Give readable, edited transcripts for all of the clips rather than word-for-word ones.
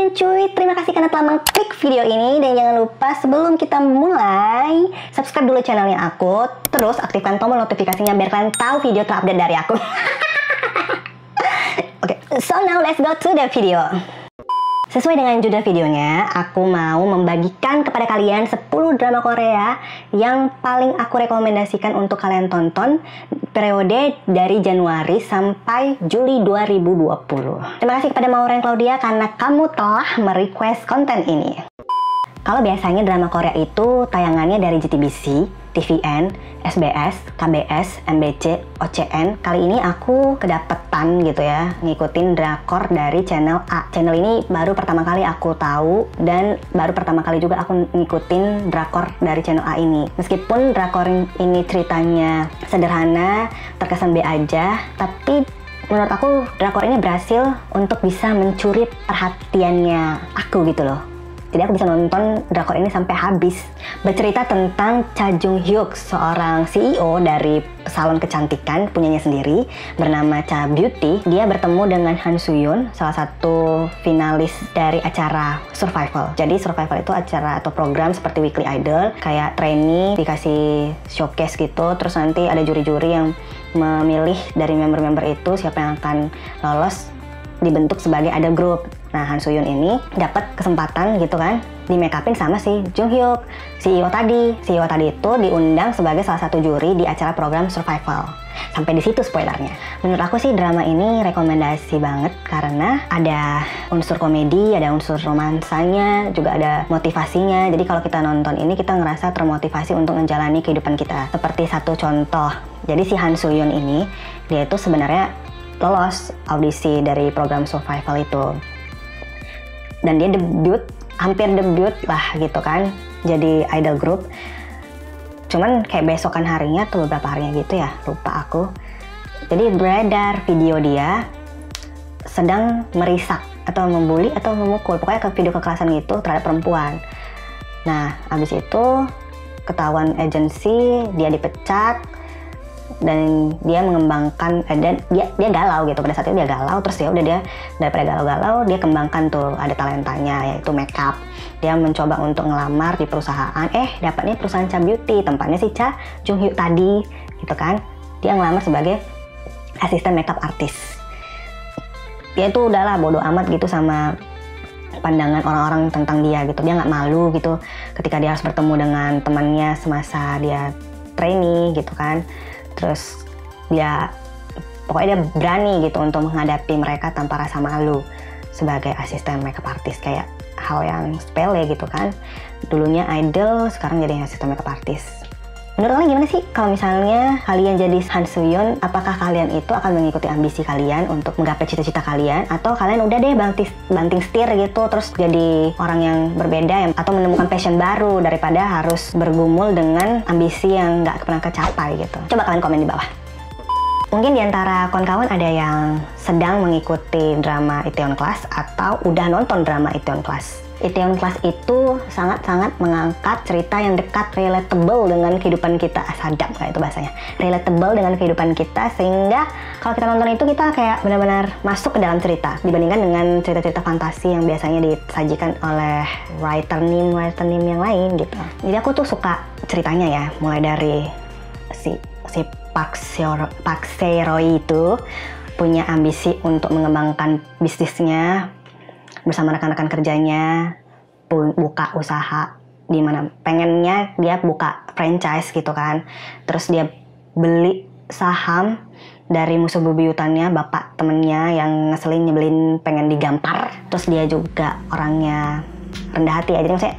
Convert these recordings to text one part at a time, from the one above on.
kalian cuy, terima kasih karena telah mengklik video ini. Dan jangan lupa sebelum kita mulai, subscribe dulu channelnya aku. Terus aktifkan tombol notifikasinya biar kalian tahu video terupdate dari aku. Oke, so now let's go to the video. Sesuai dengan judul videonya, aku mau membagikan kepada kalian 10 drama Korea yang paling aku rekomendasikan untuk kalian tonton periode dari Januari sampai Juli 2020. Terima kasih kepada Maureen Claudia karena kamu telah merequest konten ini. Kalau biasanya drama Korea itu tayangannya dari JTBC, TVN, SBS, KBS, MBC, OCN. Kali ini aku kedapetan gitu ya, ngikutin drakor dari channel A. Channel ini baru pertama kali aku tahu dan baru pertama kali juga aku ngikutin drakor dari channel A ini. Meskipun drakor ini ceritanya sederhana, terkesan B aja, tapi menurut aku drakor ini berhasil untuk bisa mencuri perhatiannya aku gitu loh. Jadi aku bisa nonton drakor ini sampai habis. Bercerita tentang Cha Jung Hyuk, seorang CEO dari salon kecantikan punyanya sendiri bernama Cha Beauty. Dia bertemu dengan Han Soo-yeon, salah satu finalis dari acara Survival. Jadi Survival itu acara atau program seperti Weekly Idol, kayak trainee dikasih showcase gitu. Terus nanti ada juri-juri yang memilih dari member-member itu siapa yang akan lolos, dibentuk sebagai idol group. Nah, Han Soo-yeon ini dapat kesempatan gitu kan, di make upin sama si Jung Hyuk, CEO tadi. CEO tadi itu diundang sebagai salah satu juri di acara program Survival. Sampai di situ spoilernya. Menurut aku sih drama ini rekomendasi banget karena ada unsur komedi, ada unsur romansanya, juga ada motivasinya. Jadi kalau kita nonton ini kita ngerasa termotivasi untuk menjalani kehidupan kita. Seperti satu contoh. Jadi si Han Soo-yeon ini, dia itu sebenarnya lolos audisi dari program Survival itu. Dan dia debut, hampir debut lah gitu kan, jadi idol group. Cuman kayak besokan harinya tuh, beberapa harinya gitu ya, lupa aku. Jadi beredar video dia sedang merisak atau membuli atau memukul, pokoknya ke video kekerasan gitu terhadap perempuan. Nah, habis itu ketahuan agensi, dia dipecat. Dan dia mengembangkan, dan dia galau gitu, pada saat itu dia galau. Terus ya udah, dia daripada galau-galau dia kembangkan tuh, ada talentanya yaitu makeup. Dia mencoba untuk ngelamar di perusahaan, dapatnya perusahaan Cha Beauty, tempatnya si Cha Jung Hyuk tadi gitu kan. Dia ngelamar sebagai asisten makeup artist. Dia tuh udahlah bodo amat gitu sama pandangan orang-orang tentang dia gitu. Dia nggak malu gitu ketika dia harus bertemu dengan temannya semasa dia trainee gitu kan. Terus dia pokoknya dia berani gitu untuk menghadapi mereka tanpa rasa malu sebagai asisten makeup artist, kayak hal yang sepele gitu kan. Dulunya idol, sekarang jadi asisten makeup artist. Menurut kalian gimana sih kalau misalnya kalian jadi Han Soo-yeon? Apakah kalian itu akan mengikuti ambisi kalian untuk menggapai cita-cita kalian, atau kalian udah deh banting setir gitu terus jadi orang yang berbeda atau menemukan passion baru daripada harus bergumul dengan ambisi yang nggak pernah kecapai gitu? Coba kalian komen di bawah. Mungkin diantara kawan-kawan ada yang sedang mengikuti drama Itaewon Class atau udah nonton drama Itaewon Class. Itaewon Class itu sangat-sangat mengangkat cerita yang dekat, relatable dengan kehidupan kita. Sadap nggak itu bahasanya? Relatable dengan kehidupan kita, sehingga kalau kita nonton itu kita kayak benar-benar masuk ke dalam cerita dibandingkan dengan cerita-cerita fantasi yang biasanya disajikan oleh writer name yang lain gitu. Jadi aku tuh suka ceritanya ya, mulai dari si Park Se-roy itu punya ambisi untuk mengembangkan bisnisnya bersama rekan-rekan kerjanya, buka usaha di mana pengennya dia buka franchise gitu kan. Terus dia beli saham dari musuh bebuyutannya, bapak temennya yang ngeselin, nyebelin, pengen digampar. Terus dia juga orangnya rendah hati aja, maksudnya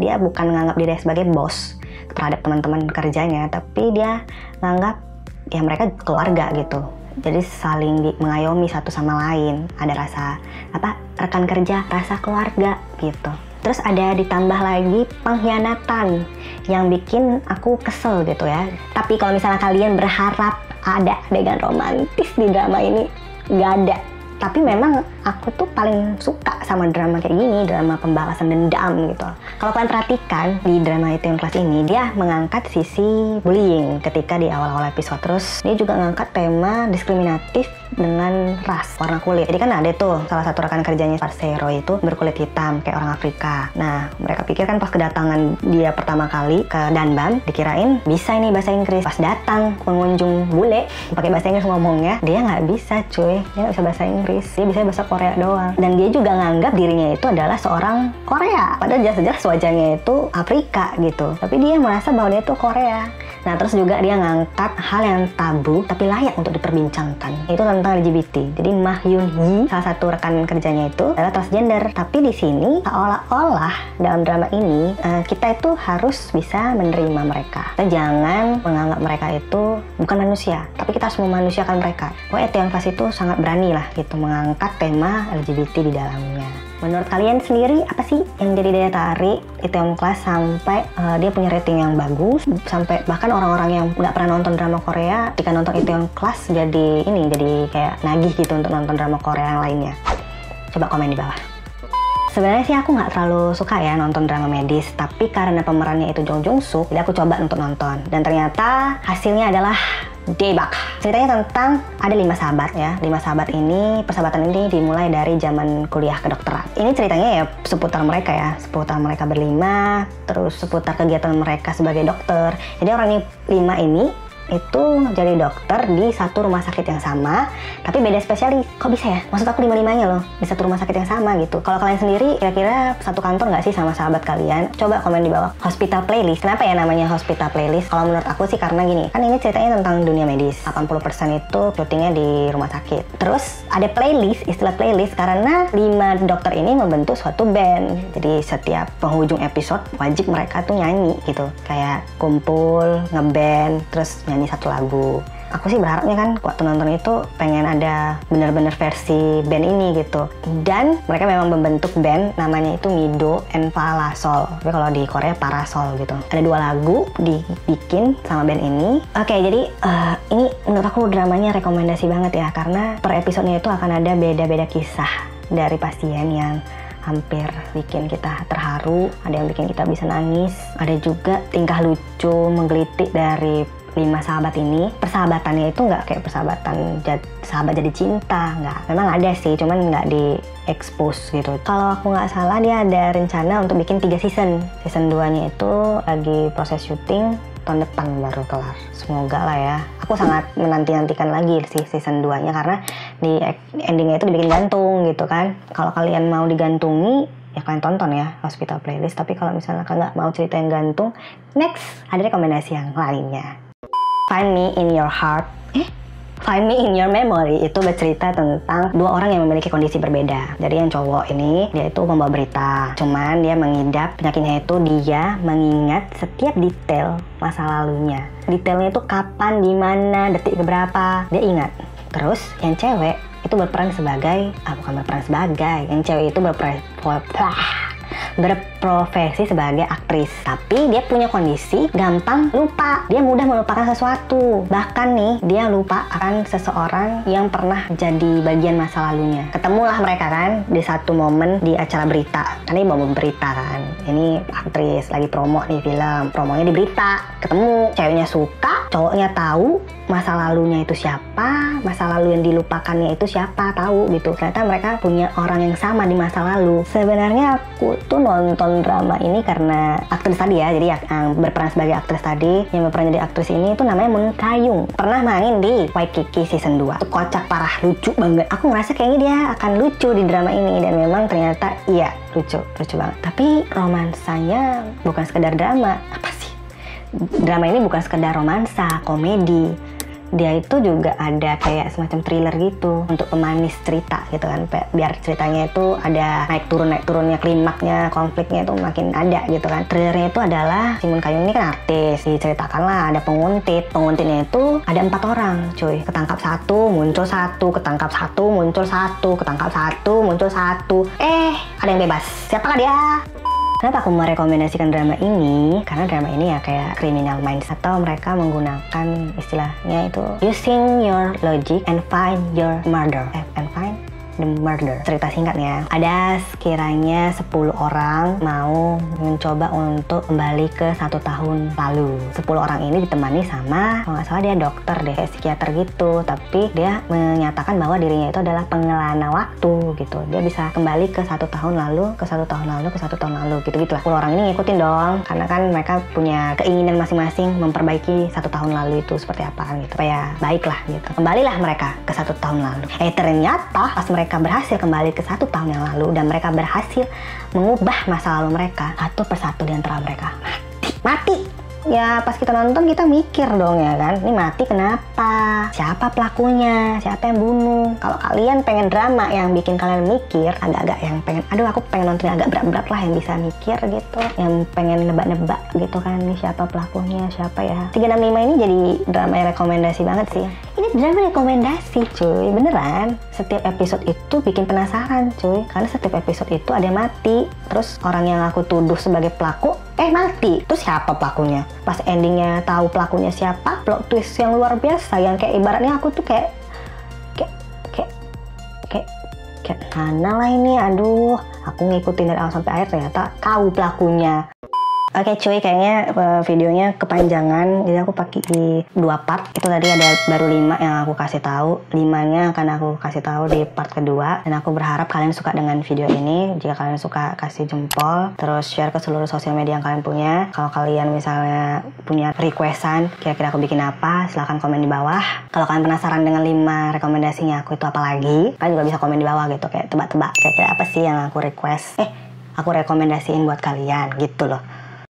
dia bukan menganggap diri sebagai bos terhadap teman-teman kerjanya, tapi dia menganggap ya mereka keluarga gitu. Jadi saling mengayomi satu sama lain, ada rasa rekan kerja, rasa keluarga gitu. Terus ada ditambah lagi pengkhianatan yang bikin aku kesel gitu ya. Tapi kalau misalnya kalian berharap ada adegan romantis di drama ini, nggak ada. Tapi memang aku tuh paling suka sama drama kayak gini, drama pembalasan dendam gitu. Kalau kalian perhatikan di drama Itaewon Class ini, dia mengangkat sisi bullying ketika di awal-awal episode. Terus dia juga mengangkat tema diskriminatif dengan ras, warna kulit. Jadi kan ada tuh salah satu rekan kerjanya Parcero itu berkulit hitam kayak orang Afrika. Nah, mereka pikir kan pas kedatangan dia pertama kali ke Danbam, dikirain bisa ini bahasa Inggris. Pas datang pengunjung bule pakai bahasa Inggris ngomongnya, dia nggak bisa cuy, dia nggak bisa bahasa Inggris, dia bisa bahasa Korea doang. Dan dia juga nganggap dirinya itu adalah seorang Korea, padahal jelas-jelas wajahnya itu Afrika gitu, tapi dia merasa bahwa dia itu Korea. Nah, terus juga dia ngangkat hal yang tabu tapi layak untuk diperbincangkan, itu tentang LGBT. Jadi Mah Yun Hee, salah satu rekan kerjanya itu adalah transgender. Tapi di sini seolah-olah dalam drama ini kita itu harus bisa menerima mereka. Kita jangan menganggap mereka itu bukan manusia, tapi kita harus memanusiakan mereka. Pokoknya Itaewon Class itu sangat berani lah gitu mengangkat tema LGBT di dalamnya. Menurut kalian sendiri apa sih yang jadi daya tarik Itaewon Class sampai dia punya rating yang bagus, sampai bahkan orang-orang yang nggak pernah nonton drama Korea ketika nonton Itaewon Class jadi kayak nagih gitu untuk nonton drama Korea yang lainnya? Coba komen di bawah. Sebenarnya sih aku nggak terlalu suka ya nonton drama medis, tapi karena pemerannya itu Jung Jung Suk, jadi aku coba untuk nonton. Dan ternyata hasilnya adalah Daebak. Ceritanya tentang ada 5 sahabat ya. 5 sahabat ini, persahabatan ini dimulai dari zaman kuliah kedokteran. Ini ceritanya ya seputar mereka ya, seputar mereka berlima, terus seputar kegiatan mereka sebagai dokter. Jadi orang 5 ini itu jadi dokter di satu rumah sakit yang sama, tapi beda spesialis. Kok bisa ya? Maksud aku 5-5-nya loh di satu rumah sakit yang sama gitu. Kalau kalian sendiri kira-kira satu kantor nggak sih sama sahabat kalian? Coba komen di bawah. Hospital Playlist. Kenapa ya namanya Hospital Playlist? Kalau menurut aku sih karena gini, kan ini ceritanya tentang dunia medis. 80% itu syutingnya di rumah sakit. Terus ada playlist, istilah playlist karena 5 dokter ini membentuk suatu band. Jadi setiap penghujung episode wajib mereka tuh nyanyi gitu. Kayak kumpul, ngeband, terus nyanyi satu lagu. Aku sih berharapnya kan waktu nonton itu pengen ada bener-bener versi band ini gitu. Dan mereka memang membentuk band namanya itu Mido and Parasol. Tapi kalau di Korea Parasol gitu. Ada 2 lagu dibikin sama band ini. Oke, jadi ini menurut aku dramanya rekomendasi banget ya, karena per episodenya itu akan ada beda-beda kisah dari pasien yang hampir bikin kita terharu, ada yang bikin kita bisa nangis, ada juga tingkah lucu menggelitik dari 5 sahabat ini. Persahabatannya itu nggak kayak persahabatan sahabat jadi cinta, nggak. Memang ada sih, cuman nggak di expose gitu. Kalau aku nggak salah dia ada rencana untuk bikin 3 season. Season 2-nya itu lagi proses syuting, tahun depan baru kelar. Semoga lah ya. Aku sangat menanti-nantikan lagi sih season 2-nya karena di endingnya itu dibikin gantung gitu kan. Kalau kalian mau digantungi, ya kalian tonton ya Hospital Playlist. Tapi kalau misalnya kalian nggak mau cerita yang gantung, next ada rekomendasi yang lainnya. Find Me in Your Heart, Find Me in Your Memory itu bercerita tentang 2 orang yang memiliki kondisi berbeda. Jadi yang cowok ini dia itu membawa berita, cuman dia mengidap penyakitnya itu dia mengingat setiap detail masa lalunya. Detailnya itu kapan, di mana, detik keberapa, dia ingat. Terus yang cewek itu berperan sebagai, yang cewek itu berprofesi sebagai aktris, tapi dia punya kondisi gampang lupa. Dia mudah melupakan sesuatu. Bahkan nih, dia lupa akan seseorang yang pernah jadi bagian masa lalunya. Ketemulah mereka kan di satu momen di acara berita. Kan ini mau berita kan. Ini aktris lagi promo nih film. Promonya di berita. Ketemu, ceweknya suka, cowoknya tahu masa lalunya itu siapa, masa lalu yang dilupakannya itu siapa, tahu gitu. Ternyata mereka punya orang yang sama di masa lalu. Sebenarnya aku tuh nonton drama ini karena aktris tadi ya, jadi yang berperan sebagai aktris tadi, yang berperan jadi aktris ini itu namanya Moon Tae-young. Pernah main di Waikiki season 2. Itu kocak parah, lucu banget. Aku ngerasa kayaknya dia akan lucu di drama ini, dan memang ternyata iya, lucu banget. Tapi romansanya bukan sekedar drama. Apa sih? Drama ini bukan sekedar romansa, komedi. Dia itu juga ada kayak semacam thriller gitu untuk pemanis cerita gitu kan, biar ceritanya itu ada naik turunnya, klimaknya, konfliknya itu makin ada gitu kan. Thrillernya itu adalah si Moon Tae-young ini kan artis, diceritakan lah ada penguntitnya itu ada 4 orang cuy, ketangkap 1 muncul 1, ketangkap 1 muncul 1, ketangkap 1 muncul 1, ada yang bebas. Siapakah dia? Kenapa aku merekomendasikan drama ini? Karena drama ini ya kayak Criminal Minds, atau mereka menggunakan istilahnya itu using your logic and find your murder. the Murder. Cerita singkatnya, ada sekiranya 10 orang mau mencoba untuk kembali ke 1 tahun lalu. 10 orang ini ditemani sama, kalau nggak salah dia dokter deh, kayak psikiater gitu, tapi dia menyatakan bahwa dirinya itu adalah pengelana waktu gitu. Dia bisa kembali ke 1 tahun lalu, ke 1 tahun lalu, ke 1 tahun lalu, gitu-gitu lah. 10 orang ini ngikutin dong, karena kan mereka punya keinginan masing-masing memperbaiki 1 tahun lalu itu seperti apa gitu, supaya baik lah gitu. Kembalilah mereka ke 1 tahun lalu. Ternyata pas mereka berhasil kembali ke 1 tahun yang lalu dan mereka berhasil mengubah masa lalu mereka, satu persatu di antara mereka mati. Ya pas kita nonton kita mikir dong ya kan, ini mati kenapa? Siapa pelakunya? Siapa yang bunuh? Kalau kalian pengen drama yang bikin kalian mikir, agak-agak yang pengen, aduh aku pengen nonton agak berat-berat lah yang bisa mikir gitu, yang pengen nebak-nebak gitu kan, ini siapa pelakunya, siapa ya. 365 ini jadi drama yang rekomendasi banget sih. Ini drama rekomendasi cuy, beneran. Setiap episode itu bikin penasaran cuy, karena setiap episode itu ada yang mati. Terus orang yang aku tuduh sebagai pelaku mati. Terus siapa pelakunya? Pas endingnya tahu pelakunya siapa, plot twist yang luar biasa, yang kayak ibaratnya aku tuh kayak mana lah ini, aduh aku ngikutin dari awal sampai akhir ternyata tahu pelakunya. Oke cuy, kayaknya videonya kepanjangan, jadi aku pakai di 2 part. Itu tadi ada baru 5 yang aku kasih tahu. 5-nya akan aku kasih tahu di part kedua. Dan aku berharap kalian suka dengan video ini. Jika kalian suka, kasih jempol, terus share ke seluruh sosial media yang kalian punya. Kalau kalian misalnya punya requestan, kira-kira aku bikin apa, silahkan komen di bawah. Kalau kalian penasaran dengan 5 rekomendasinya aku itu apa lagi, kalian juga bisa komen di bawah gitu, kayak tebak-tebak kira-kira apa sih yang aku request, aku rekomendasiin buat kalian gitu loh.